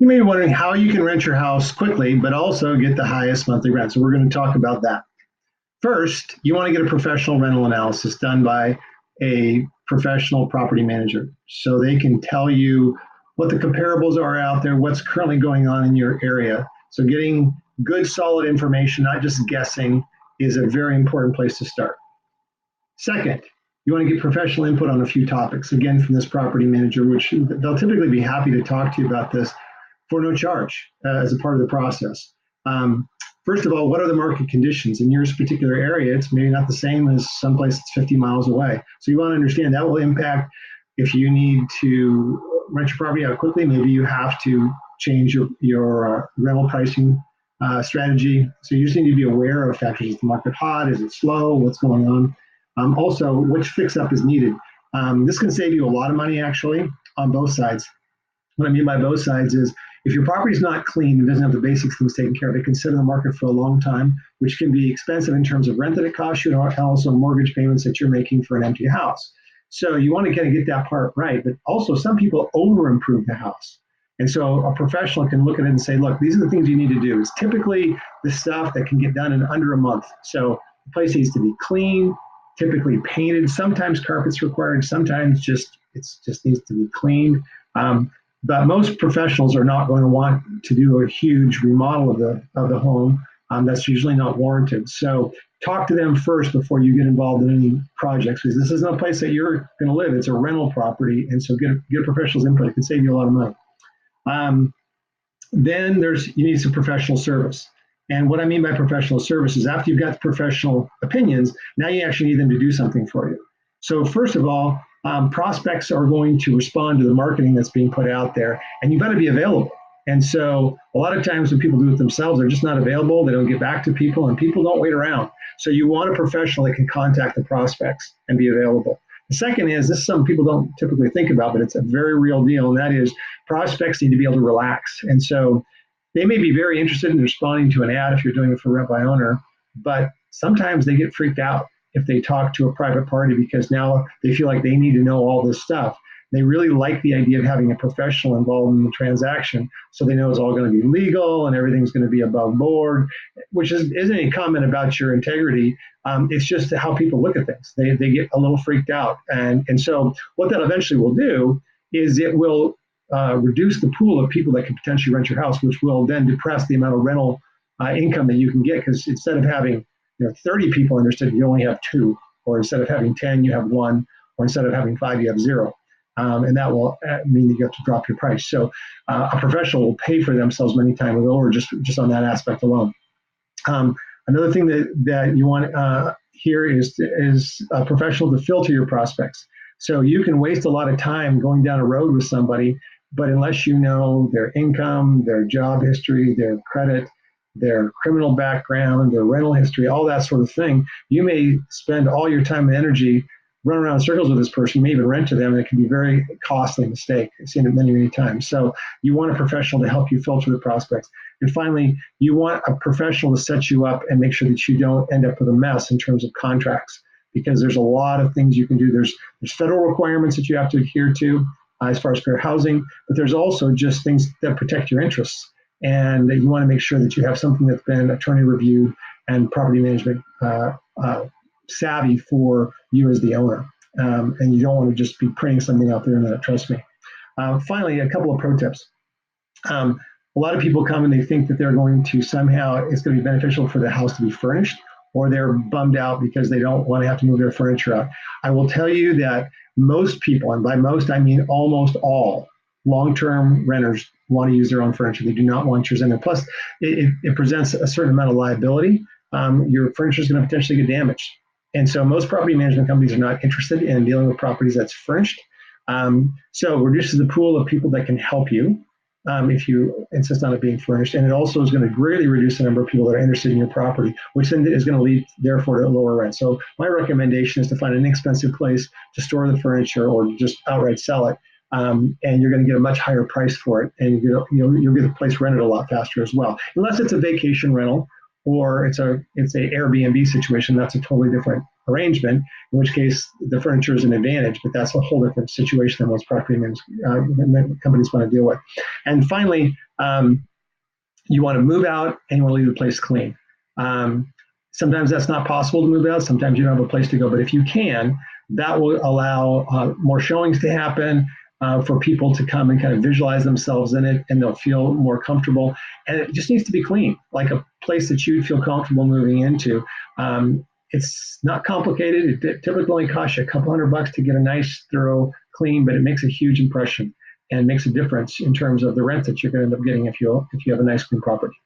You may be wondering how you can rent your house quickly, but also get the highest monthly rent. So we're going to talk about that. First, you want to get a professional rental analysis done by a professional property manager so they can tell you what the comparables are out there, what's currently going on in your area. So getting good, solid information, not just guessing, is a very important place to start. Second, you want to get professional input on a few topics, again, from this property manager, which they'll typically be happy to talk to you about this for no charge as a part of the process. First of all, what are the market conditions in your particular area? It's maybe not the same as someplace that's 50 miles away. So you want to understand that will impact if you need to rent your property out quickly. Maybe you have to change your rental pricing strategy. So you just need to be aware of factors. Is the market hot? Is it slow? What's going on? Also, which fix-up is needed. This can save you a lot of money, actually, on both sides. What I mean by both sides is if your property is not clean and doesn't have the basic things taken care of, it can sit in the market for a long time, which can be expensive in terms of rent that it costs you and also mortgage payments that you're making for an empty house. So you want to kind of get that part right. But also, some people over improve the house. And so a professional can look at it and say, look, these are the things you need to do. It's typically the stuff that can get done in under a month. So the place needs to be clean, typically painted. Sometimes carpet's required. Sometimes it just needs to be cleaned. But most professionals are not going to want to do a huge remodel of the home. That's usually not warranted. So talk to them first before you get involved in any projects, because this isn't a place that you're going to live. It's a rental property, and so get a professional's input. It can save you a lot of money. Then you need some professional service. And what I mean by professional service is after you've got the professional opinions, now you actually need them to do something for you. So first of all, prospects are going to respond to the marketing that's being put out there, and you've got to be available. And so a lot of times when people do it themselves, they're just not available. They don't get back to people, and people don't wait around. So you want a professional that can contact the prospects and be available. The second is, this is something people don't typically think about, but it's a very real deal, and that is prospects need to be able to relax. And so they may be very interested in responding to an ad if you're doing it for rent by owner, but sometimes they get freaked out if they talk to a private party because now they feel like they need to know all this stuff. They really like the idea of having a professional involved in the transaction so they know it's all going to be legal and everything's going to be above board, which isn't a comment about your integrity. It's just how people look at things. They get a little freaked out. And so what that eventually will do is it will reduce the pool of people that could potentially rent your house, which will then depress the amount of rental income that you can get, because instead of having 30 people interested, you only have 2, or instead of having 10, you have 1, or instead of having 5, you have 0. And that will mean that you have to drop your price. So a professional will pay for themselves many times over just on that aspect alone. Another thing that you want here is a professional to filter your prospects. So you can waste a lot of time going down a road with somebody, but unless you know their income, their job history, their credit, their criminal background, their rental history, all that sort of thing, you may spend all your time and energy running around in circles with this person. You may even rent to them, and it can be a very costly mistake. I've seen it many, many times. So you want a professional to help you filter the prospects. And finally, you want a professional to set you up and make sure that you don't end up with a mess in terms of contracts, because there's a lot of things you can do. There's federal requirements that you have to adhere to as far as fair housing, but there's also just things that protect your interests. And you want to make sure that you have something that's been attorney reviewed and property management savvy for you as the owner. And you don't want to just be printing something out there and that, trust me. Finally, a couple of pro tips. A lot of people come and they think that they're going to somehow, it's going to be beneficial for the house to be furnished, or they're bummed out because they don't want to have to move their furniture out. I will tell you that most people, and by most I mean almost all, long-term renters want to use their own furniture. They do not want yours in there. Plus, it presents a certain amount of liability. Your furniture is going to potentially get damaged. And so most property management companies are not interested in dealing with properties that's furnished. So it reduces the pool of people that can help you if you insist on it being furnished. And it also is going to greatly reduce the number of people that are interested in your property, which then is going to lead, therefore, to lower rent. So my recommendation is to find an inexpensive place to store the furniture or just outright sell it. And you're going to get a much higher price for it. And you'll get the place rented a lot faster as well. Unless it's a vacation rental, or it's a Airbnb situation, that's a totally different arrangement, in which case the furniture is an advantage, but that's a whole different situation than most property companies want to deal with. And finally, you want to move out and you want to leave the place clean. Sometimes that's not possible to move out. Sometimes you don't have a place to go. But if you can, that will allow more showings to happen, for people to come and kind of visualize themselves in it, and they'll feel more comfortable. And it just needs to be clean, like a place that you'd feel comfortable moving into. It's not complicated. It typically only costs you a couple $100 to get a nice, thorough clean, but it makes a huge impression and makes a difference in terms of the rent that you're going to end up getting if you have a nice clean property.